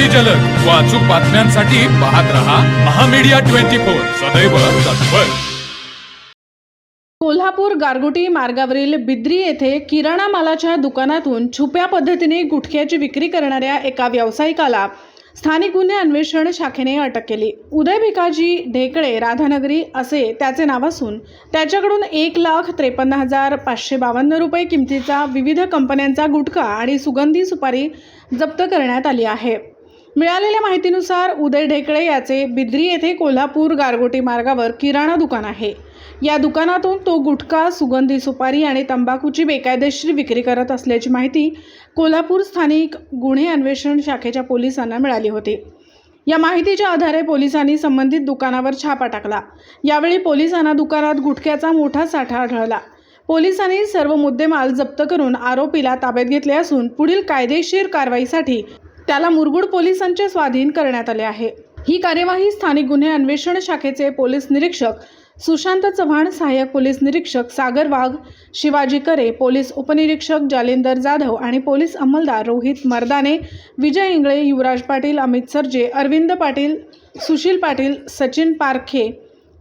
अतिजलद व अचूक बातम्यांसाठी पाहत रहा महामीडिया 24 सदैव तत्पर। कोल्हापूर गारगोटी मार्गावरील बिद्री येथे किराणा मालाच्या दुकानातून छुप्या पद्धतीने गुटख्याची विक्री करणाऱ्या एका व्यावसायिकाला स्थानिक गुन्हे अन्वेषण शाखेने अटक केली। उदय भिकाजी ढेकळे राधानगरी असे त्याचे नाव असून त्याच्याकडून 1,53,552 रुपये किमतीचा विविध कंपन्यांचा गुटखा आणि सुगंधी सुपारी जप्त करण्यात आली आहे। मिळालेल्या माहितीनुसार उदय ढेकळे याचे बिद्री येथे कोल्हापूर गारगोटी मार्गावर किराणा दुकान आहे। या दुकानातून तो गुटखा, सुगंधी सुपारी आणि तंबाखूची बेकायदेशीर विक्री करत असल्याची माहिती कोल्हापूर स्थानिक गुन्हे अन्वेषण शाखेच्या पोलिसांना मिळाली होती। या माहितीच्या आधारे पोलिसांनी संबंधित दुकानावर छापा टाकला। यावेळी पोलिसांना दुकानात गुटख्याचा मोठा साठा आढळला। पोलिसांनी सर्व मुद्देमाल जप्त करून आरोपीला ताब्यात घेतले असून पुढील कायदेशीर कारवाईसाठी त्याला मुरगुड पोलिसांच्या स्वाधीन करण्यात आले आहे। ही कार्यवाही स्थानिक गुन्हे अन्वेषण शाखेचे पोलीस निरीक्षक सुशांत चव्हाण, सहाय्यक पोलीस निरीक्षक सागर वाघ, शिवाजी करे, पोलीस उपनिरीक्षक जालिंदर जाधव आणि पोलीस अंमलदार रोहित मर्दाने, विजय इंगळे, युवराज पाटील, अमित सरजे, अरविंद पाटील, सुशील पाटील, सचिन पारखे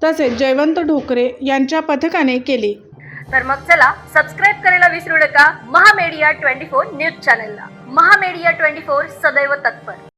तसेच जयवंत ढोकरे यांच्या पथकाने केली। तर मग चला सबस्क्राइब करायला विसरू नका महामीडिया 24 न्यूज चॅनलला। महामीडिया 24 सदैव तत्पर।